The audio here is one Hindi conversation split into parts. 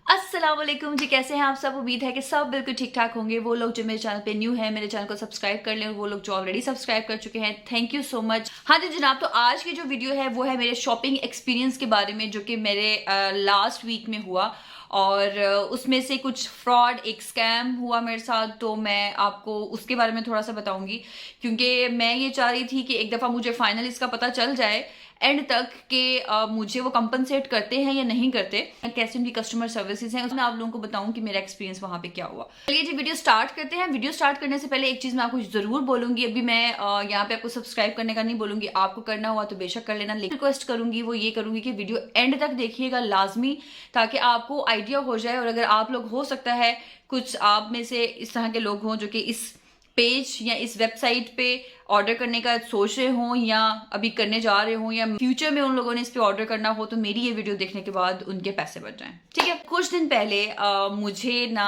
अस्सलाम वालेकुम जी, कैसे हैं आप सब। उम्मीद है कि सब बिल्कुल ठीक ठाक होंगे। वो लोग जो मेरे चैनल पे न्यू है मेरे चैनल को सब्सक्राइब कर लें, और वो लोग जो ऑलरेडी सब्सक्राइब कर चुके हैं थैंक यू सो मच। हाँ जी जनाब, तो आज की जो वीडियो है वो है मेरे शॉपिंग एक्सपीरियंस के बारे में, जो कि मेरे लास्ट वीक में हुआ। और उसमें से कुछ फ्रॉड, एक स्कैम हुआ मेरे साथ, तो मैं आपको उसके बारे में थोड़ा सा बताऊंगी, क्योंकि मैं ये चाह रही थी कि एक दफ़ा मुझे फाइनल इसका पता चल जाए एंड तक कि मुझे वो कंपनसेट करते हैं या नहीं करते, कैसे उनकी कस्टमर सर्विसेज हैं, उसमें आप लोगों को बताऊं कि मेरा एक्सपीरियंस वहां पे क्या हुआ। चलिए जी वीडियो स्टार्ट करते हैं। वीडियो स्टार्ट करने से पहले एक चीज मैं आपको जरूर बोलूंगी, अभी मैं यहाँ पे आपको सब्सक्राइब करने का नहीं बोलूंगी, आपको करना हुआ तो बेशक कर लेना, लेकिन रिक्वेस्ट करूंगी वो ये करूंगी कि वीडियो एंड तक देखिएगा लाजमी, ताकि आपको आइडिया हो जाए। और अगर आप लोग, हो सकता है कुछ आप में से इस तरह के लोग हों जो कि इस पेज या इस वेबसाइट पे ऑर्डर करने का सोच रहे हों, या अभी करने जा रहे हों, या फ्यूचर में उन लोगों ने इस पे ऑर्डर करना हो, तो मेरी ये वीडियो देखने के बाद उनके पैसे बच जाएं। ठीक है। कुछ दिन पहले मुझे ना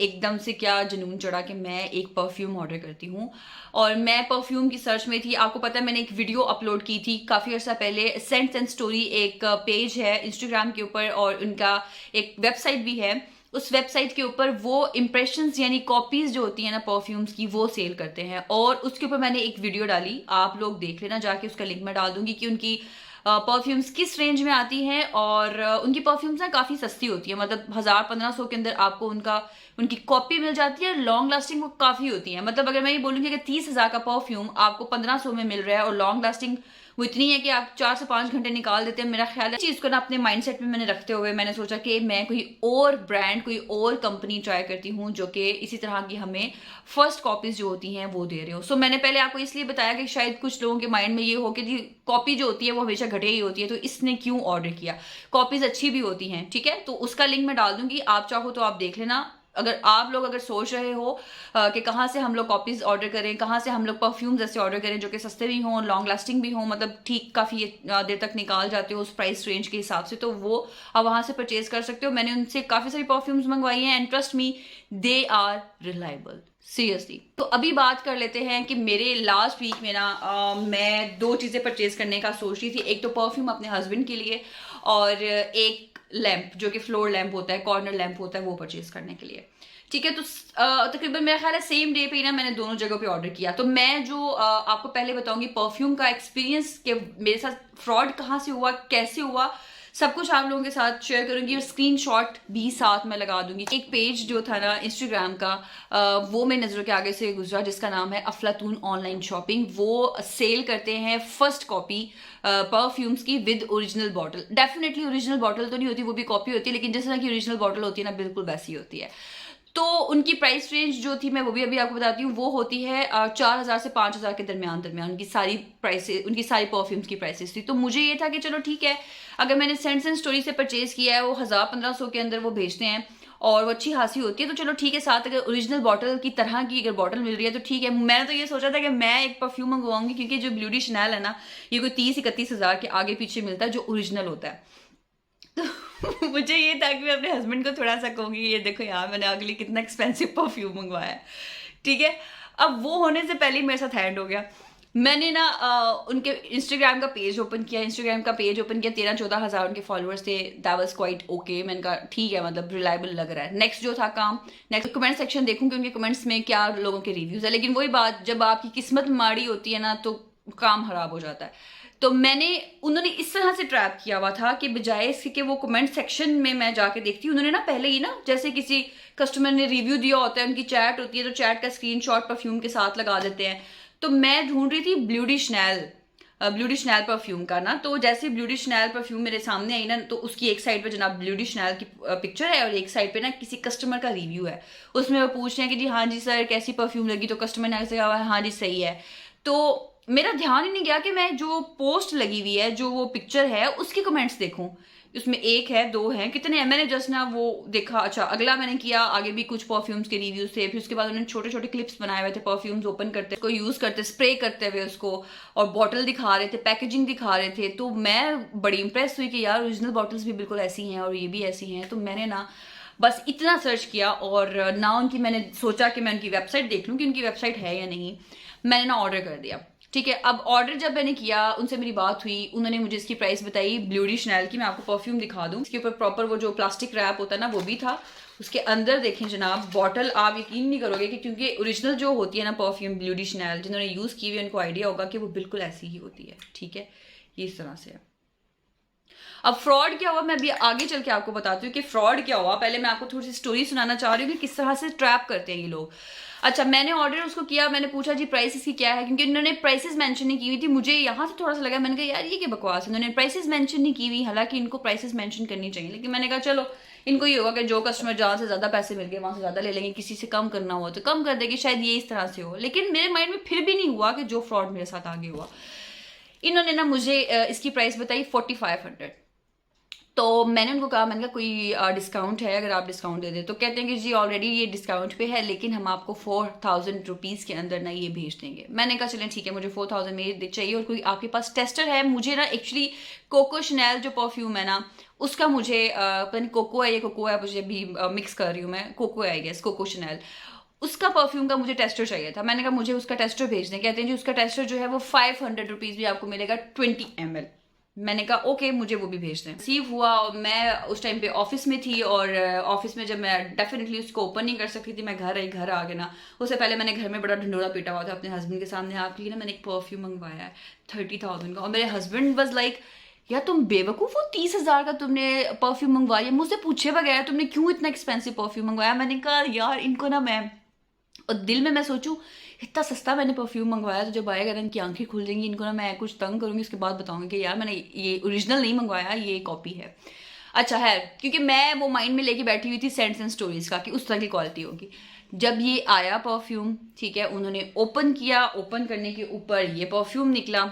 एकदम से क्या जुनून चढ़ा कि मैं एक परफ्यूम ऑर्डर करती हूँ, और मैं परफ्यूम की सर्च में थी। आपको पता है मैंने एक वीडियो अपलोड की थी काफी अर्सा पहले। सेंट एंड स्टोरी एक पेज है इंस्टाग्राम के ऊपर, और उनका एक वेबसाइट भी है। उस वेबसाइट के ऊपर वो इंप्रेशंस यानी कॉपीज जो होती है ना परफ्यूम्स की, वो सेल करते हैं। और उसके ऊपर मैंने एक वीडियो डाली, आप लोग देख लेना जाके, उसका लिंक मैं डाल दूंगी कि उनकी परफ्यूम्स किस रेंज में आती हैं। और उनकी परफ्यूम्स ना काफ़ी सस्ती होती है, मतलब 1000-1500 के अंदर आपको उनकी कॉपी मिल जाती है। लॉन्ग लास्टिंग वो काफ़ी होती है, मतलब अगर मैं ये बोलूँगी कि 30,000 का परफ्यूम आपको 1500 में मिल रहा है, और लॉन्ग लास्टिंग वो इतनी है कि आप 4 से 5 घंटे निकाल देते हैं। मेरा ख्याल है इस चीज़ को ना अपने माइंडसेट में मैंने रखते हुए मैंने सोचा कि मैं कोई और ब्रांड, कोई और कंपनी ट्राई करती हूँ जो कि इसी तरह की हमें फर्स्ट कॉपीज जो होती हैं वो दे रहे हो। सो मैंने पहले आपको इसलिए बताया कि शायद कुछ लोगों के माइंड में ये हो कि जी कॉपी जो होती है वो हमेशा घटिया ही होती है, तो इसने क्यों ऑर्डर किया। कॉपीज अच्छी भी होती हैं, ठीक है। तो उसका लिंक मैं डाल दूंगी, आप चाहो तो आप देख लेना। अगर आप लोग सोच रहे हो कि कहाँ से हम लोग कॉपीज ऑर्डर करें, कहाँ से हम लोग परफ्यूम्स ऐसे ऑर्डर करें जो कि सस्ते भी हों, लॉन्ग लास्टिंग भी हों, मतलब ठीक काफ़ी देर तक निकाल जाते हो उस प्राइस रेंज के हिसाब से, तो वो आप वहाँ से परचेज कर सकते हो। मैंने उनसे काफ़ी सारी परफ्यूम्स मंगवाई हैं, and trust me they are reliable, seriously. तो अभी बात कर लेते हैं कि मेरे लास्ट वीक में ना मैं 2 चीज़ें परचेज करने का सोच रही थी। एक तो परफ्यूम अपने हस्बैंड के लिए, और एक लैंप जो कि फ्लोर लैंप होता है, कॉर्नर लैंप होता है, वो परचेज करने के लिए। ठीक है। तो तकरीबन मेरा ख्याल है सेम डे पे ही ना मैंने दोनों जगह पे ऑर्डर किया। तो मैं जो आपको पहले बताऊंगी परफ्यूम का एक्सपीरियंस कि मेरे साथ फ्रॉड कहाँ से हुआ, कैसे हुआ, सब कुछ आप लोगों के साथ शेयर करूंगी, और स्क्रीनशॉट भी साथ में लगा दूंगी। एक पेज जो था ना इंस्टाग्राम का, वो मेरी नजरों के आगे से गुजरा, जिसका नाम है अफलातून ऑनलाइन शॉपिंग। वो सेल करते हैं फर्स्ट कॉपी परफ्यूम्स की with original bottle. Definitely original bottle तो नहीं होती, वो भी कॉपी होती है, लेकिन जिस तरह की ओरिजिनल बॉटल होती है ना, बिल्कुल वैसी होती है। तो उनकी प्राइस रेंज जो थी मैं वो भी अभी आपको बताती हूँ, वो होती है 4000 से 5000 के दरमियान उनकी सारी प्राइसेस, उनकी सारी परफ्यूम्स की प्राइसेस थी। तो मुझे ये था कि चलो ठीक है, अगर मैंने सेंट एंड स्टोरी से परचेज किया है, वो 1000-1500 के अंदर वो भेजते हैं, और वो अच्छी खासी होती है, तो चलो ठीक है। साथ अगर ओरिजिनल बॉटल की तरह की अगर बॉटल मिल रही है तो ठीक है। मैंने तो ये सोचा था कि मैं एक परफ्यूम मंगवाऊंगी, क्योंकि जो ब्लूडी शनैल है ना, ये कोई 30-31 हजार के आगे पीछे मिलता है, जो ओरिजिनल होता है। तो मुझे ये था कि मैं अपने हस्बैंड को थोड़ा सा कहूंगी, ये देखो यार मैंने अगली कितना एक्सपेंसिव परफ्यूम मंगवाया है, ठीक है। अब वो होने से पहले मेरे साथ हैंड हो गया। मैंने ना उनके इंस्टाग्राम का पेज ओपन किया, 13-14 हजार उनके फॉलोअर्स थे। That was quite okay. मैंने कहा ठीक है, मतलब रिलायबल लग रहा है। नेक्स्ट जो था काम, नेक्स्ट कमेंट सेक्शन देखूं कि उनके कमेंट्स में क्या लोगों के रिव्यूज है। लेकिन वही बात, जब आपकी किस्मत माड़ी होती है ना, तो काम खराब हो जाता है। तो उन्होंने इस तरह से ट्रैप किया हुआ था कि बजाय इसके कि वो कमेंट सेक्शन में मैं जाके देखती हूँ, उन्होंने ना पहले ही ना, जैसे किसी कस्टमर ने रिव्यू दिया होता है, उनकी चैट होती है, तो चैट का स्क्रीनशॉट परफ्यूम के साथ लगा देते हैं। तो मैं ढूंढ रही थी ब्लूडी शनैल परफ्यूम का ना। तो जैसे ब्लूडी शनैल परफ्यूम मेरे सामने आई ना, तो उसकी एक साइड पे जनाब ब्लूडी शनैल की पिक्चर है, और एक साइड पे ना किसी कस्टमर का रिव्यू है। उसमें वो पूछ रहे हैं कि जी हाँ जी सर कैसी परफ्यूम लगी, तो कस्टमर ने कहा हाँ जी सही है। तो मेरा ध्यान ही नहीं गया कि मैं जो पोस्ट लगी हुई है, जो वो पिक्चर है, उसके कमेंट्स देखूं। उसमें 1 है 2 है, कितने हैं, मैंने जस्ट ना वो देखा। अच्छा, अगला मैंने किया, आगे भी कुछ परफ्यूम्स के रिव्यूज थे। फिर उसके बाद उन्होंने छोटे छोटे क्लिप्स बनाए हुए थे परफ्यूम्स ओपन करते, उसको यूज करते, स्प्रे करते हुए उसको, और बॉटल दिखा रहे थे, पैकेजिंग दिखा रहे थे। तो मैं बड़ी इंप्रेस हुई कि यार ओरिजिनल बॉटल्स भी बिल्कुल ऐसी हैं और ये भी ऐसी हैं। तो मैंने ना बस इतना सर्च किया, और ना उनकी, मैंने सोचा कि मैं उनकी वेबसाइट देख लूँ कि उनकी वेबसाइट है या नहीं। मैंने ना ऑर्डर कर दिया। ठीक है। अब ऑर्डर जब मैंने किया, उनसे मेरी बात हुई, उन्होंने मुझे इसकी प्राइस बताई ब्लू डी शनैल की। मैं आपको परफ्यूम दिखा दूं, इसके ऊपर प्रॉपर वो जो प्लास्टिक रैप होता है ना वो भी था। उसके अंदर देखें जनाब बॉटल, आप यकीन नहीं करोगे कि क्योंकि ओरिजिनल जो होती है ना परफ्यूम ब्लू डी शनैल, जिन्होंने यूज़ की हुई उनको आइडिया होगा कि वो बिल्कुल ऐसी ही होती है। ठीक है, ये इस तरह से है। अब फ्रॉड क्या हुआ मैं अभी आगे चल के आपको बताती हूँ कि फ्रॉड क्या हुआ। पहले मैं आपको थोड़ी सी स्टोरी सुनाना चाह रही हूँ कि किस तरह से ट्रैप करते हैं ये लोग। अच्छा, मैंने ऑर्डर उसको किया, मैंने पूछा जी प्राइस इसकी क्या है, क्योंकि उन्होंने प्राइसेस मेंशन नहीं की हुई थी। मुझे यहाँ से थोड़ा सा लगा, मैंने कहा यार ये क्या बकवास है, उन्होंने प्राइसेस मेंशन नहीं की हुई, हालांकि इनको प्राइसेस मेंशन करनी चाहिए। लेकिन मैंने कहा चलो इनको ये होगा कि जो कस्टमर जहाँ से ज़्यादा पैसे मिल गए वहाँ से ज़्यादा ले लेंगे, किसी से कम करना हो तो कम कर देगी, शायद ये इस तरह से हो। लेकिन मेरे माइंड में फिर भी नहीं हुआ कि जो फ्रॉड मेरे साथ आगे हुआ। इन्होंने ना मुझे इसकी प्राइस बताई 4500। तो मैंने उनको कहा, मैंने कहा कोई डिस्काउंट है, अगर आप डिस्काउंट दे दें। तो कहते हैं कि जी ऑलरेडी ये डिस्काउंट पे है, लेकिन हम आपको 4000 रुपीज़ के अंदर ना ये भेज देंगे। मैंने कहा चलें ठीक है, मुझे 4000 में चाहिए। और कोई आपके पास टेस्टर है? मुझे ना एक्चुअली कोको शनैल जो परफ्यूम है ना उसका मुझे पता नहीं कोको है, ये कोको है, मुझे भी मिक्स कर रही हूँ मैं, कोको है आई गेस, कोको शनैल, उसका परफ्यूम का मुझे टेस्टर चाहिए था। मैंने कहा मुझे उसका टेस्टर भेज दें। कहते हैं जी उसका टेस्टर जो है वो 500 रुपीज़ भी आपको मिलेगा 20 ml। मैंने कहा ओके, मुझे वो भी भेज दें। रिसीव हुआ, मैं उस टाइम पे ऑफिस में थी, और ऑफिस में जब मैं डेफिनेटली उसको ओपन नहीं कर सकती थी, मैं घर आई, घर आ गए ना, उससे पहले मैंने घर में बड़ा ढंडोरा पीटा हुआ था अपने हस्बैंड के सामने, आपके लिए ना मैंने एक परफ्यूम मंगवाया है 30,000 का। और मेरे हस्बैंड वाज लाइक यार तुम बेवकूफ़ हो, 30,000 का तुमने परफ्यूम मंगवाया, मुझसे पूछे बगैर तुमने क्यों इतना एक्सपेंसिव परफ्यूम मंगवाया। मैंने कहा यार इनको ना मैं, और दिल में मैं सोचूं इतना सस्ता मैंने परफ्यूम मंगवाया, तो जब आएगा ना इनकी आंखें खुल जाएंगी, इनको ना मैं कुछ तंग करूंगी, उसके बाद बताऊंगी कि यार मैंने ये ओरिजिनल नहीं मंगवाया, ये कॉपी है। अच्छा है, क्योंकि मैं वो माइंड में लेके बैठी हुई थी सेंट्स एंड स्टोरीज का कि उस तरह की क्वालिटी होगी। जब ये आया परफ्यूम, ठीक है, उन्होंने ओपन किया, ओपन करने के ऊपर ये परफ्यूम निकला।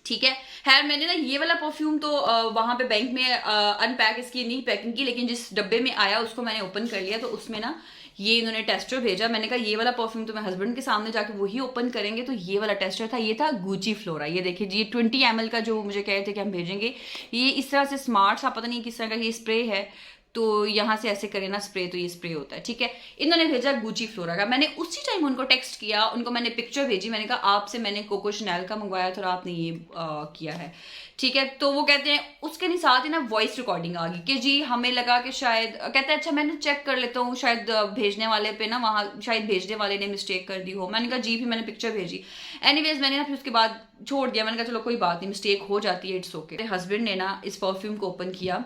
ठीक है, खैर मैंने ना ये वाला परफ्यूम तो वहां पे बैंक में अनपैक इसकी नहीं पैकिंग की, लेकिन जिस डब्बे में आया उसको मैंने ओपन कर लिया। तो उसमें ना ये इन्होंने टेस्टर भेजा। मैंने कहा ये वाला परफ्यूम तो मैं हस्बैंड के सामने जाके वही ओपन करेंगे। तो ये वाला टेस्टर था, ये था गुची फ्लोरा। ये देखिए जी, 20 ml का जो मुझे कह रहे थे कि हम भेजेंगे, ये इस तरह से स्मार्ट सा, पता नहीं किस तरह का ये स्प्रे है, तो यहाँ से ऐसे करें ना स्प्रे, तो ये स्प्रे होता है। ठीक है, इन्होंने भेजा गुची फ्लोरा का। मैंने उसी टाइम उनको टेक्स्ट किया, उनको मैंने पिक्चर भेजी, मैंने कहा आपसे मैंने कोको शनैल का मंगवाया था और आपने ये किया है। ठीक है, तो वो कहते हैं उसके नहीं साथ ही ना वॉइस रिकॉर्डिंग आ गई कि जी हमें लगा कि शायद, कहते हैं अच्छा मैंने चेक कर लेता हूँ, शायद भेजने वाले पे ना वहाँ शायद भेजने वाले ने मिस्टेक कर दी हो। मैंने कहा जी, फिर मैंने पिक्चर भेजी। एनीवेज मैंने ना फिर उसके बाद छोड़ दिया, मैंने कहा चलो कोई बात नहीं, मिस्टेक हो जाती है, इट्स ओके। मेरे हस्बैंड ने ना इस परफ्यूम को ओपन किया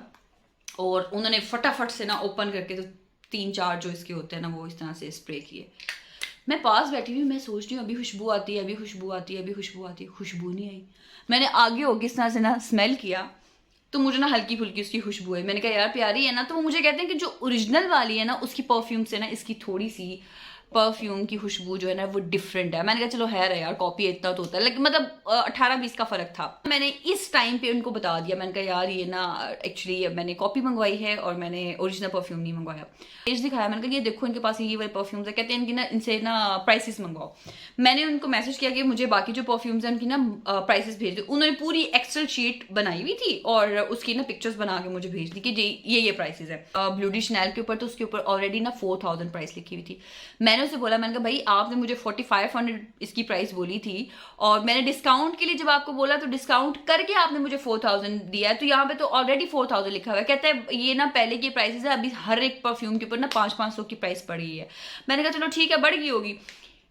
और उन्होंने फटाफट से ना ओपन करके तो 3-4 जो इसके होते हैं ना वो इस तरह से स्प्रे किए। मैं पास बैठी हुई, मैं सोच रही हूँ अभी खुशबू आती है, अभी खुशबू आती है, अभी खुशबू आती है, खुशबू नहीं आई। मैंने आगे होके इस तरह से ना स्मेल किया तो मुझे ना हल्की फुल्की उसकी खुशबू आई। मैंने कहा यार प्यारी है ना। तो वो मुझे कहते हैं कि जो ओरिजिनल वाली है ना उसकी परफ्यूम से ना इसकी थोड़ी सी परफ्यूम की खुशबू जो है ना वो डिफरेंट है। मैंने कहा चलो है यार, कॉपी इतना तो होता है, लेकिन मतलब 18-20 का फर्क था। मैंने इस टाइम पे उनको बता दिया, मैंने कहा यार ये ना एक्चुअली मैंने कॉपी मंगवाई है और मैंने ओरिजिनल परफ्यूम नहीं मंगवाया। पेज दिखाया, मैंने कहा ये देखो इनके पास ये वाले परफ्यूम्स है, कहते हैं इनकी ना इनसे ना प्राइसेस मंगवाओ। मैंने उनको मैसेज किया कि मुझे बाकी जो परफ्यूम्स हैं उनकी ना प्राइसेस भेज दो। उन्होंने पूरी एक्सेल शीट बनाई हुई थी और उसकी ना पिक्चर्स बना के मुझे भेज दी कि ये प्राइसेस है। ब्लू डी शनैल के ऊपर तो उसके ऊपर ऑलरेडी ना 4000 प्राइस लिखी हुई थी। मैंने उसे बोला, मैंने कहा भाई आपने मुझे 4500 इसकी प्राइस बोली थी और मैंने डिस्काउंट के लिए जब आपको बोला तो डिस्काउंट करके आपने मुझे 4000 दिया है, तो यहाँ पे तो ऑलरेडी 4000 लिखा हुआ है। कहता है ये ना पहले की प्राइसेस है, अभी हर एक परफ्यूम के ऊपर ना 500 की प्राइस पड़ गई है। मैंने कहा चलो ठीक है, बढ़ गई होगी।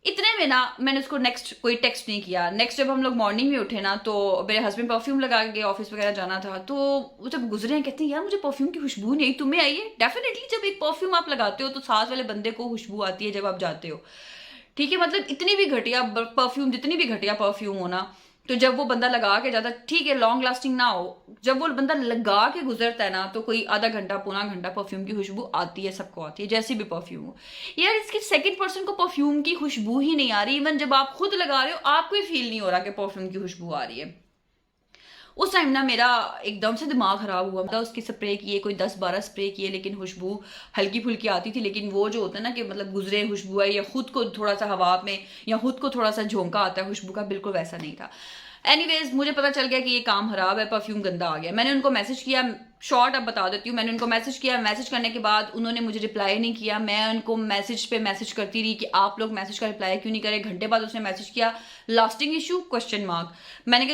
इतने में ना मैंने उसको नेक्स्ट कोई टेक्स्ट नहीं किया। नेक्स्ट जब हम लोग मॉर्निंग में उठे ना, तो मेरे हस्बैंड परफ्यूम लगा के ऑफिस वगैरह जाना था, तो वो जब गुजरे हैं कहते हैं यार मुझे परफ्यूम की खुशबू नहीं आई, तुम्हें आई है? डेफिनेटली जब एक परफ्यूम आप लगाते हो तो साथ वाले बंदे को खुशबू आती है जब आप जाते हो। ठीक है, मतलब इतनी भी घटिया परफ्यूम, जितनी भी घटिया परफ्यूम हो ना, तो जब वो बंदा लगा के जाता, ठीक है लॉन्ग लास्टिंग ना हो, जब वो बंदा लगा के गुजरता है ना तो कोई आधा घंटा पौना घंटा परफ्यूम की खुशबू आती है, सबको आती है, जैसी भी परफ्यूम हो। यार इसकी सेकंड पर्सन को परफ्यूम की खुशबू ही नहीं आ रही। इवन जब आप खुद लगा रहे हो आपको ही फील नहीं हो रहा कि परफ्यूम की खुशबू आ रही है। उस टाइम ना मेरा एकदम से दिमाग खराब हुआ। मतलब उसकी स्प्रे किए, कोई 10-12 स्प्रे किए, लेकिन खुशबू हल्की फुल्की आती थी। लेकिन वो जो होता है ना कि मतलब गुजरे खुशबू है, या खुद को थोड़ा सा हवा में या खुद को थोड़ा सा झोंका आता है खुशबू का, बिल्कुल वैसा नहीं था। एनीवेज मुझे पता चल गया कि ये काम खराब है, परफ्यूम गंदा आ गया। मैंने उनको मैसेज किया, शॉर्ट अब बता देती हूँ। मैंने उनको मैसेज किया, मैसेज करने के बाद उन्होंने मुझे रिप्लाई नहीं किया। मैं उनको मैसेज पे मैसेज करती रही कि आप लोग मैसेज का रिप्लाई क्यों नहीं करे। घंटे बाद उसने मैसेज किया, लास्टिंग इशू क्वेश्चन मार्क। मैंने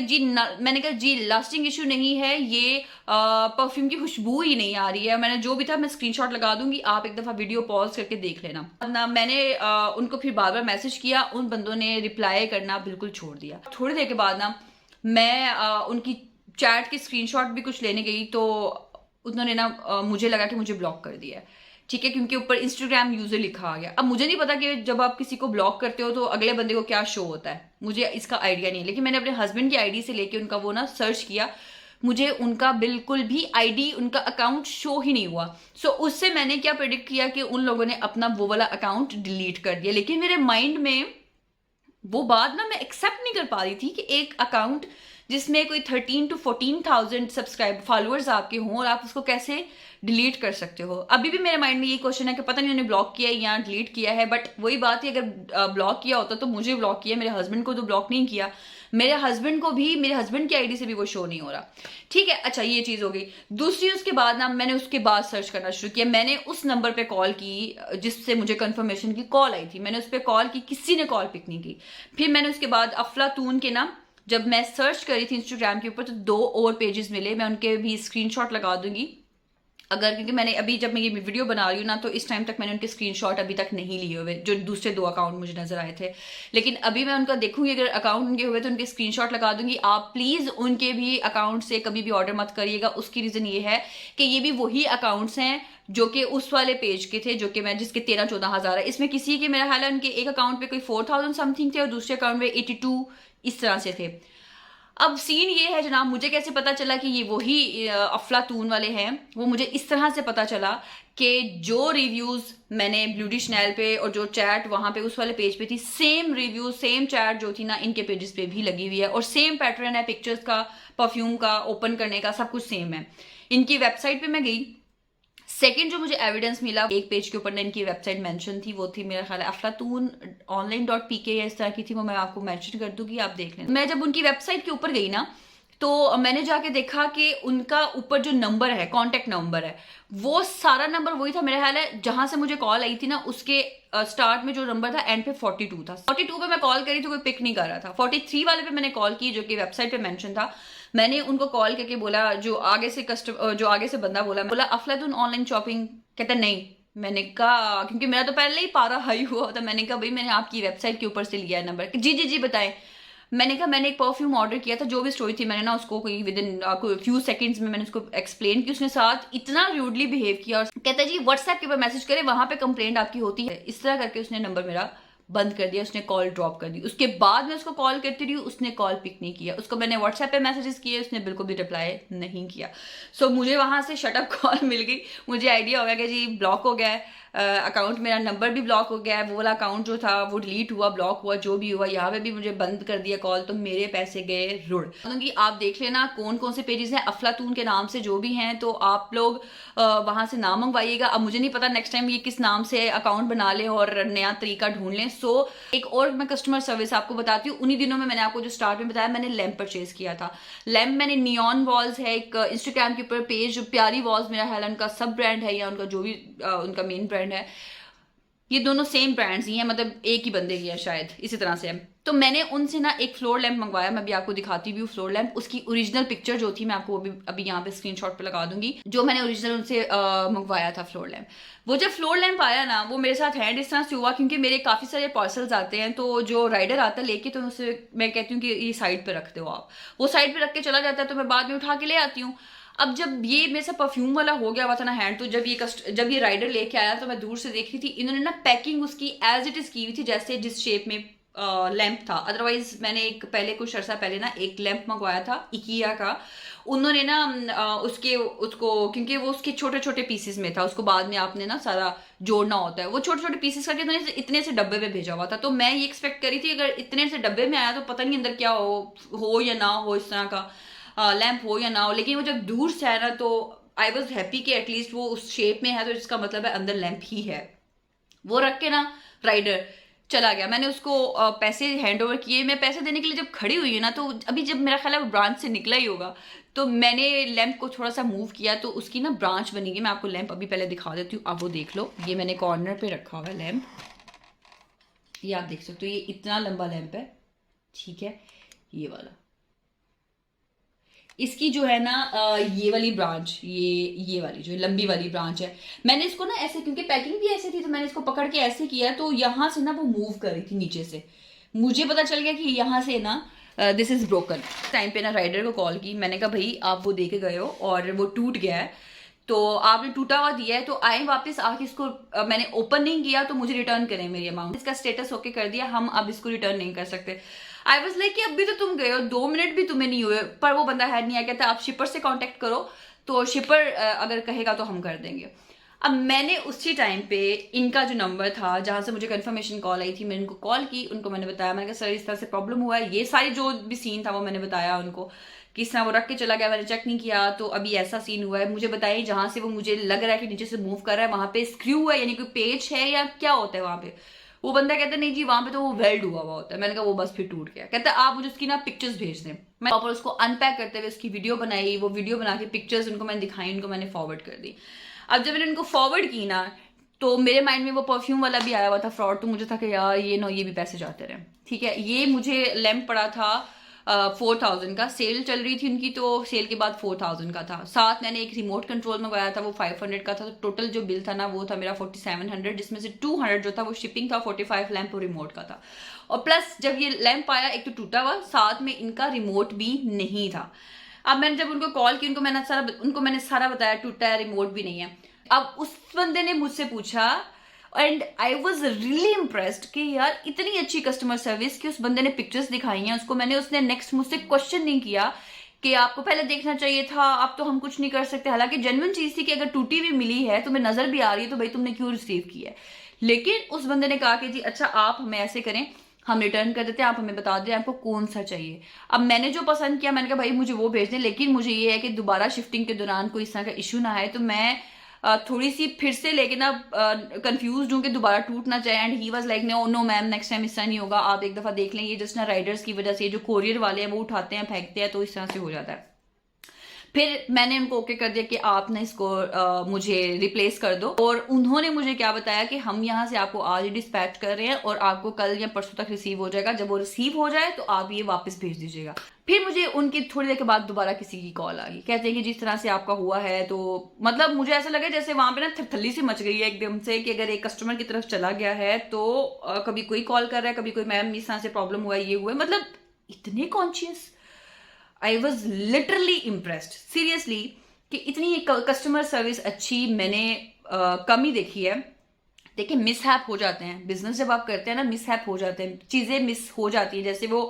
कहा जी लास्टिंग इशू नहीं है, ये परफ्यूम की खुशबू ही नहीं आ रही है। मैंने जो भी था मैं स्क्रीनशॉट लगा दूंगी, आप एक दफा वीडियो पॉज करके देख लेना ना। मैंने उनको फिर बार बार मैसेज किया, उन बंदों ने रिप्लाई करना बिल्कुल छोड़ दिया। थोड़ी देर के बाद ना मैं उनकी चैट की स्क्रीनशॉट भी कुछ लेने गई तो उन्होंने ना मुझे लगा कि मुझे ब्लॉक कर दिया है, ठीक है, क्योंकि ऊपर इंस्टाग्राम यूजर लिखा आ गया। अब मुझे नहीं पता कि जब आप किसी को ब्लॉक करते हो तो अगले बंदे को क्या शो होता है, मुझे इसका आइडिया नहीं है। लेकिन मैंने अपने हस्बैंड की आईडी से लेके उनका वो ना सर्च किया, मुझे उनका बिल्कुल भी आईडी, उनका अकाउंट शो ही नहीं हुआ। सो उससे मैंने क्या प्रेडिक्ट किया कि उन लोगों ने अपना वो वाला अकाउंट डिलीट कर दिया। लेकिन मेरे माइंड में वो बात ना मैं एक्सेप्ट नहीं कर पा रही थी कि एक अकाउंट जिसमें कोई 13 to 14,000 सब्सक्राइब फॉलोअर्स आपके हों और आप उसको कैसे डिलीट कर सकते हो। अभी भी मेरे माइंड में यही क्वेश्चन है कि पता नहीं उन्होंने ब्लॉक किया है या डिलीट किया है। बट वही बात है, अगर ब्लॉक किया होता तो मुझे ब्लॉक किया, मेरे हस्बैंड को तो ब्लॉक नहीं किया। मेरे हस्बैंड को भी, मेरे हस्बैंड की आईडी से भी वो शो नहीं हो रहा, ठीक है। अच्छा ये चीज हो गई। दूसरी उसके बाद ना मैंने उसके बाद सर्च करना शुरू किया। मैंने उस नंबर पे कॉल की जिससे मुझे कंफर्मेशन की कॉल आई थी, मैंने उस पर कॉल की, किसी ने कॉल पिक नहीं की। फिर मैंने उसके बाद अफलातून के ना जब मैं सर्च करी थी इंस्टाग्राम के ऊपर तो 2 और पेजेस मिले, मैं उनके भी स्क्रीनशॉट लगा दूंगी अगर, क्योंकि मैंने अभी जब मैं ये वीडियो बना रही हूँ ना तो इस टाइम तक मैंने उनके स्क्रीनशॉट अभी तक नहीं लिए हुए, जो दूसरे 2 अकाउंट मुझे नजर आए थे। लेकिन अभी मैं उनका देखूंगी, अगर अकाउंट उनके हुए तो उनके स्क्रीनशॉट लगा दूंगी। आप प्लीज उनके भी अकाउंट से कभी भी ऑर्डर मत करिएगा। उसकी रीजन ये है कि ये भी वही अकाउंट्स हैं जो कि उस वाले पेज के थे, जो कि मैं जिसके 13-14 हजार है। इसमें किसी के मेरा ख्याल है उनके एक अकाउंट पे कोई 4000 समथिंग थे और दूसरे अकाउंट पे 82 इस तरह से थे। अब सीन ये है जनाब, मुझे कैसे पता चला कि ये वही अफलातून वाले हैं? वो मुझे इस तरह से पता चला कि जो रिव्यूज मैंने ब्लूडी शनैल पे और जो चैट वहां पे उस वाले पेज पे थी, सेम रिव्यू सेम चैट जो थी ना इनके पेजेस पे भी लगी हुई है और सेम पैटर्न है, पिक्चर्स का, परफ्यूम का, ओपन करने का, सब कुछ सेम है। इनकी वेबसाइट पे मैं गई, सेकंड जो मुझे एविडेंस मिला, एक पेज के ऊपर ना इनकी वेबसाइट मेंशन थी, वो थी मेरा ख्याल है अफलातून online.pk या इस तरह की थी, वो मैं आपको मेंशन कर दूंगी, आप देख लें। मैं जब उनकी वेबसाइट के ऊपर गई ना तो मैंने जाके देखा कि उनका ऊपर जो नंबर है, कॉन्टेक्ट नंबर है, वो सारा नंबर वही था मेरा ख्याल है जहां से मुझे कॉल आई थी ना, उसके स्टार्ट में जो नंबर था एंड पे 42 था। 42 पे मैं कॉल करी तो कोई पिक नहीं कर रहा था। 43 वाले पे मैंने कॉल की जो कि वेबसाइट पे मेंशन था। मैंने उनको कॉल करके बोला, जो आगे से बंदा बोला अफलातून ऑनलाइन शॉपिंग, कहता नहीं। मैंने कहा, क्योंकि मेरा तो पहले ही पारा हाई हुआ था, मैंने कहा भाई मैंने आपकी वेबसाइट के ऊपर से लिया है नंबर। जी जी जी बताएं। मैंने कहा मैंने एक परफ्यूम ऑर्डर किया था, जो भी स्टोरी थी मैंने ना उसको कोई विद इन फ्यू सेकंड्स में मैंने उसको एक्सप्लेन की। उसने साथ इतना रूडली बिहेव किया और कहता जी व्हाट्सएप के ऊपर मैसेज करे, वहां पे कंप्लेंट आपकी होती है। इस तरह करके उसने नंबर मेरा बंद कर दिया, उसने कॉल ड्रॉप कर दी। उसके बाद मैं उसको कॉल करती रही, उसने कॉल पिक नहीं किया। उसको मैंने व्हाट्सएप पे मैसेजेस किए, उसने बिल्कुल भी रिप्लाई नहीं किया। सो मुझे वहां से शट अप कॉल मिल गई। मुझे आइडिया हो गया कि जी ब्लॉक हो गया है अकाउंट, मेरा नंबर भी ब्लॉक हो गया है, वो वाला अकाउंट जो था वो डिलीट हुआ, ब्लॉक हुआ, जो भी हुआ। यहाँ पे भी मुझे बंद कर दिया कॉल, तो मेरे पैसे गए रुड़। क्योंकि आप देख लेना कौन कौन से पेजेस हैं अफलातून के नाम से जो भी हैं, तो आप लोग वहां से नाम मंगवाइएगा। अब मुझे नहीं पता नेक्स्ट टाइम ये किस नाम से अकाउंट बना ले और नया तरीका ढूंढ लें। सो एक और मैं कस्टमर सर्विस आपको बताती हूँ। उन्हीं दिनों में मैंने आपको जो स्टार्ट में बताया, मैंने लैम्प परचेज किया था। लैम्प मैंने नियॉन वॉल्स है एक इंस्टाग्राम के ऊपर पेज, जो प्यारी वॉल्स मेरा ख्याल उनका सब ब्रांड है या उनका जो भी उनका मेन ब्रांड है, ये दोनों सेम ब्रांड्स ही हैं, मतलब एक ही बंदे की है शायद, इसी तरह से है। तो मैंने उनसे ना एक फ्लोर लैंप मंगवाया, मैं भी आपको दिखाती भी हूँ फ्लोर लैंप। उसकी ओरिजिनल पिक्चर जो थी मैं आपको अभी यहाँ पे स्क्रीनशॉट पे लगा दूंगी, जो मैंने ओरिजिनल उनसे मंगवाया था फ्लोर लैंप। वो जब फ्लोर लैंप आया ना, वो मेरे साथ हैंड इस तरह से हुआ, क्योंकि मेरे काफी सारे पार्सल्स आते हैं, तो जो राइडर आता है लेके, तो उसे मैं कहती हूँ कि ये साइड पे रखते हो आप, वो साइड पे रख के चला जाता है, तो मैं बाद में उठा के ले आती हूँ। अब जब ये मेरे से परफ्यूम वाला हो गया हुआ था ना हैंड, तो जब ये राइडर लेके आया तो मैं दूर से देख रही थी, इन्होंने ना पैकिंग उसकी एज इट इज की हुई थी, जैसे जिस शेप में लैंप था। अदरवाइज मैंने कुछ अर्सा पहले ना एक लैंप मंगवाया था इकिया का। उन्होंने ना उसको क्योंकि वो उसके छोटे छोटे पीसेस में था, उसको बाद में आपने ना सारा जोड़ना होता है, वो छोटे छोटे पीसेस करके उन्होंने इतने से डब्बे में भेजा हुआ था। तो मैं ये एक्सपेक्ट करी थी अगर इतने से डब्बे में आया तो पता नहीं अंदर क्या हो या ना हो, इस तरह का लैंप हो या ना हो। लेकिन वो जब दूर से आया ना तो आई वॉज हैप्पी कि एटलीस्ट वो उस शेप में है, तो इसका मतलब है अंदर लैंप ही है। वो रख के ना राइडर चला गया। मैंने उसको पैसे हैंड ओवर किए। मैं पैसे देने के लिए जब खड़ी हुई हूँ ना, तो अभी जब मेरा ख्याल है ब्रांच से निकला ही होगा, तो मैंने लैंप को थोड़ा सा मूव किया तो उसकी ना ब्रांच बनी गई। मैं आपको लैंप अभी पहले दिखा देती हूँ, आप वो देख लो। ये मैंने कॉर्नर पे रखा हुआ है लैंप, ये आप देख सकते हो, ये इतना लंबा लैंप है, ठीक है, ये वाला। इसकी जो है ना ये वाली ब्रांच, ये वाली जो लंबी वाली ब्रांच है, मैंने इसको ना ऐसे, क्योंकि पैकिंग भी ऐसे थी तो मैंने इसको पकड़ के ऐसे किया, तो यहाँ से ना वो मूव कर रही थी नीचे से। मुझे पता चल गया कि यहाँ से ना दिस इज ब्रोकन। टाइम पे ना राइडर को कॉल की, मैंने कहा भाई आप वो दे के गए हो और वो टूट गया है, तो आपने टूटा हुआ दिया है, तो आए वापस आके इसको मैंने ओपन नहीं किया तो मुझे रिटर्न करें मेरी अमाउंट। इसका स्टेटस ओके कर दिया, हम अब इसको रिटर्न नहीं कर सकते। आई वॉज लाइक कि अभी तो तुम गए हो, 2 मिनट भी तुम्हें नहीं हुए, पर वो बंदा है नहीं आया, कहता आप शिपर से कांटेक्ट करो, तो शिपर अगर कहेगा तो हम कर देंगे। अब मैंने उसी टाइम पे इनका जो नंबर था जहां से मुझे कंफर्मेशन कॉल आई थी, मैंने उनको कॉल की, उनको मैंने बताया, मैंने कहा सर इस तरह से प्रॉब्लम हुआ है, ये सारी जो भी सीन था वो मैंने बताया उनको, किस तरह वो रख के चला गया, मैंने चेक नहीं किया, तो अभी ऐसा सीन हुआ है, मुझे बताइए जहां से वो मुझे लग रहा है कि नीचे से मूव कर रहा है वहां पे स्क्रू है, यानी कोई पेच है या क्या होता है वहां पे। वो बंदा कहता नहीं जी वहां पे तो वो वेल्ड हुआ होता है। मैंने कहा वो बस फिर टूट गया। कहता आप मुझे उसकी ना पिक्चर्स भेज दें। मैं प्रॉपर उसको अनपैक करते हुए उसकी वीडियो बनाई, वो वीडियो बना के पिक्चर्स उनको मैंने दिखाई, उनको मैंने फॉरवर्ड कर दी। अब जब मैंने उनको फॉरवर्ड की ना, तो मेरे माइंड में वो परफ्यूम वाला भी आया हुआ था फ्रॉड, तो मुझे था कि यार ये ये भी पैसे जाते रहे, ठीक है। ये मुझे लैंप पड़ा था 4000 का, सेल चल रही थी उनकी, तो सेल के बाद 4000 का था। साथ मैंने एक रिमोट कंट्रोल मंगवाया था, वो 500 का था, तो टोटल जो बिल था ना वो था मेरा 4700, जिसमें से 200 जो था वो शिपिंग था, 45 लैंप और रिमोट का था। और प्लस जब ये लैंप आया, एक तो टूटा हुआ, साथ में इनका रिमोट भी नहीं था। अब मैंने जब उनको कॉल की, उनको मैंने सारा बताया, टूटा है, रिमोट भी नहीं है। अब उस बंदे ने मुझसे पूछा, and I was really impressed कि यार इतनी अच्छी कस्टमर सर्विस कि उस बंदे ने पिक्चर्स दिखाई हैं उसको। उसने नेक्स्ट मुझसे क्वेश्चन नहीं किया कि आपको पहले देखना चाहिए था, आप तो हम कुछ नहीं कर सकते। हालांकि जेन्युइन चीज थी कि अगर टूटी हुई मिली है, तुम्हें नजर भी आ रही है, तो भाई तुमने क्यों रिसीव की है। लेकिन उस बंदे ने कहा कि जी अच्छा आप हमें ऐसे करें, हम रिटर्न कर देते हैं, आप हमें बता दें आपको कौन सा चाहिए। अब मैंने जो पसंद किया, मैंने कहा भाई मुझे वो भेज दें, लेकिन मुझे ये है कि दोबारा शिफ्टिंग के दौरान कोई इस तरह का इशू ना आए। तो मैं थोड़ी सी फिर से लेके ना कंफ्यूज हूँ कि दोबारा टूट ना जाए। And he was like no no ma'am, next time इस तरह नहीं होगा, आप एक दफा देख लें, ये जस्ट ना राइडर्स की वजह से, जो कोरियर वाले हैं वो उठाते हैं फेंकते हैं, तो इस तरह से हो जाता है। फिर मैंने उनको ओके कर दिया कि आप ना इसको मुझे रिप्लेस कर दो। और उन्होंने मुझे क्या बताया कि हम यहाँ से आपको आज ही डिस्पैच कर रहे हैं और आपको कल या परसों तक रिसीव हो जाएगा। जब वो रिसीव हो जाए तो आप ये वापस भेज दीजिएगा। फिर मुझे उनकी थोड़ी देर के बाद दोबारा किसी की कॉल आ गई, कहते हैं कि जिस तरह से आपका हुआ है, तो मतलब मुझे ऐसा लगा जैसे वहां पे ना थरथल्ली सी मच गई है एकदम से, कि अगर एक कस्टमर की तरफ चला गया है तो कभी कोई कॉल कर रहा है, कभी कोई मैम इस तरह से प्रॉब्लम हुआ है, ये हुआ है, मतलब इतने conscious. I was literally impressed seriously कि इतनी कस्टमर सर्विस अच्छी मैंने कम ही देखी है। देखिए मिसहैप हो जाते हैं, बिजनेस जब आप करते हैं ना मिसहैप हो जाते हैं, चीजें मिस हो जाती हैं। जैसे वो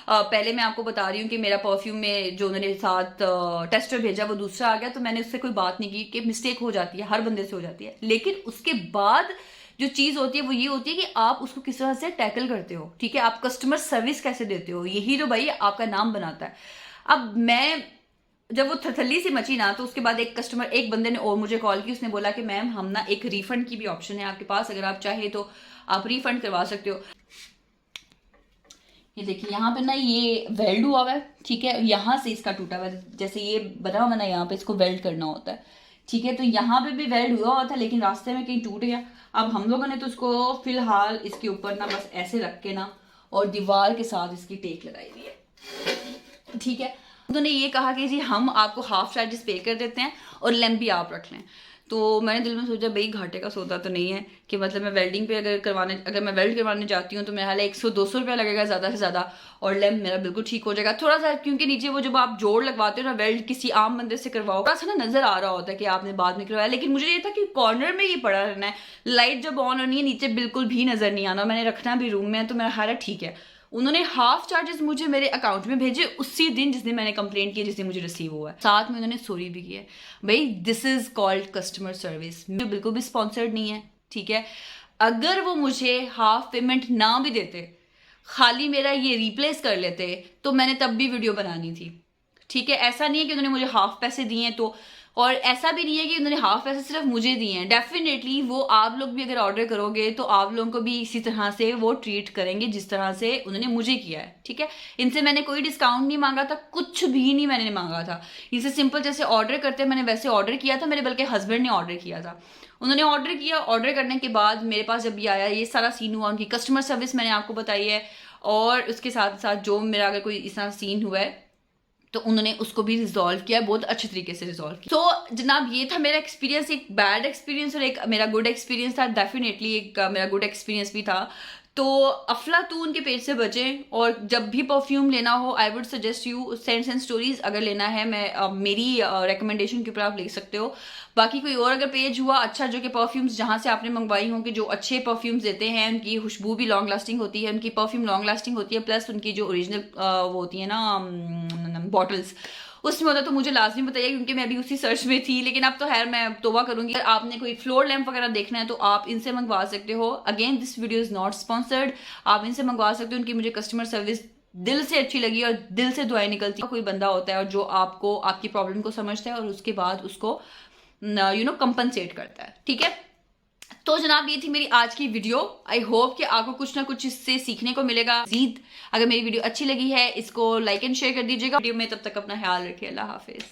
पहले मैं आपको बता रही हूँ कि मेरा परफ्यूम में जो उन्होंने साथ टेस्टर भेजा वो दूसरा आ गया, तो मैंने उससे कोई बात नहीं की कि मिस्टेक हो जाती है, हर बंदे से हो जाती है। लेकिन उसके बाद जो चीज होती है वो ये होती है कि आप उसको किस तरह से टैकल करते हो, ठीक है, आप कस्टमर सर्विस कैसे देते हो, यही तो भाई आपका नाम बनाता है। अब मैं जब वो थरथल्ली से मची ना, तो उसके बाद एक बंदे ने और मुझे कॉल की, उसने बोला कि मैम हम ना एक रिफंड की भी ऑप्शन है आपके पास, अगर आप चाहे तो आप रिफंड करवा सकते हो। ये देखिए यहाँ पे ना ये वेल्ड हुआ हुआ है, ठीक है, यहाँ से इसका टूटा हुआ है, जैसे ये बना हुआ ना यहाँ पे इसको वेल्ड करना होता है, ठीक है, तो यहाँ पे भी वेल्ड हुआ हुआ था, लेकिन रास्ते में कहीं टूट गया। अब हम लोगों ने तो उसको फिलहाल इसके ऊपर ना बस ऐसे रख के ना और दीवार के साथ इसकी टेक लगाई हुई है, ठीक है। उन्होंने ये कहा कि जी हम आपको हाफ चार्जेस पे कर देते हैं और लैंप भी आप रख लें। तो मैंने दिल में सोचा भाई घाटे का सौदा तो नहीं है कि मतलब मैं वेल्डिंग पे अगर मैं वेल्ड करवाने जाती हूँ तो मेरा हाल 100-200 रुपया लगेगा ज़्यादा से ज़्यादा, और लैंप मेरा बिल्कुल ठीक हो जाएगा थोड़ा सा, क्योंकि नीचे वो जब आप जोड़ लगवाते हो ना वेल्ड किसी आम बंदे से करवाओ, थोड़ा सा ना नजर आ रहा होता है कि आपने बाद में करवाया। लेकिन मुझे ये था कि कॉर्नर में ये पड़ा रहना है, लाइट जब ऑन होनी है नीचे बिल्कुल भी नजर नहीं आना, मैंने रखना भी रूम में, तो मेरा हाल ठीक है। उन्होंने हाफ चार्जेस मुझे मेरे अकाउंट में भेजे उसी दिन जिस दिन मैंने कंप्लेंट की, जिस दिन मुझे रिसीव हुआ है। साथ में उन्होंने सॉरी भी की है। भाई this is called customer service, बिल्कुल भी स्पॉन्सर्ड नहीं है, ठीक है। अगर वो मुझे हाफ पेमेंट ना भी देते, खाली मेरा ये रिप्लेस कर लेते, तो मैंने तब भी वीडियो बनानी थी, ठीक है। ऐसा नहीं है कि उन्होंने मुझे हाफ पैसे दिए तो और ऐसा भी नहीं है कि उन्होंने हाफ पैसे सिर्फ मुझे दिए हैं, डेफिनेटली वो आप लोग भी अगर ऑर्डर करोगे तो आप लोगों को भी इसी तरह से वो ट्रीट करेंगे जिस तरह से उन्होंने मुझे किया है, ठीक है। इनसे मैंने कोई डिस्काउंट नहीं मांगा था, कुछ भी नहीं मैंने मांगा था। इनसे सिंपल जैसे ऑर्डर करते हैं मैंने वैसे ऑर्डर किया था, मेरे बल्कि हस्बैंड ने ऑर्डर किया था। उन्होंने ऑर्डर किया, ऑर्डर करने के बाद मेरे पास जब ये आया, ये सारा सीन हुआ, उनकी कस्टमर सर्विस मैंने आपको बताई है, और उसके साथ साथ जो मेरा अगर कोई इस तरह सीन हुआ है तो उन्होंने उसको भी रिजॉल्व किया, बहुत अच्छे तरीके से रिजॉल्व किया। तो जनाब ये था मेरा एक्सपीरियंस, एक बैड एक्सपीरियंस और एक मेरा गुड एक्सपीरियंस था। डेफिनेटली एक मेरा गुड एक्सपीरियंस भी था। तो अफलातून के पेज से बचें, और जब भी परफ्यूम लेना हो I would suggest you Scents and Stories अगर लेना है, मैं मेरी रिकमेंडेशन के ऊपर आप ले सकते हो। बाकी कोई और अगर पेज हुआ अच्छा जो कि परफ्यूम्स जहाँ से आपने मंगवाई हों कि जो अच्छे परफ्यूम्स देते हैं, उनकी खुशबू भी लॉन्ग लास्टिंग होती है, उनकी परफ्यूम लॉन्ग लास्टिंग होती है, प्लस उनकी जो ओरिजिनल वो होती है ना बॉटल्स उसमें होता, तो मुझे लाजमी बताइए, क्योंकि मैं अभी उसी सर्च में थी। लेकिन अब तो खैर मैं तौबा करूंगी। अगर आपने कोई फ्लोर लैंप वगैरह देखना है तो आप इनसे मंगवा सकते हो। Again this video is not sponsored, आप इनसे मंगवा सकते हो। उनकी मुझे कस्टमर सर्विस दिल से अच्छी लगी और दिल से दुआएं निकलती है। कोई बंदा होता है और जो आपको आपकी प्रॉब्लम को समझता है और उसके बाद उसको कंपनसेट करता है, ठीक है। तो जनाब ये थी मेरी आज की वीडियो। आई होप कि आपको कुछ ना कुछ इससे सीखने को मिलेगा। अगर मेरी वीडियो अच्छी लगी है इसको लाइक एंड शेयर कर दीजिएगा वीडियो में। तब तक अपना ख्याल रखिए, अल्लाह हाफिज।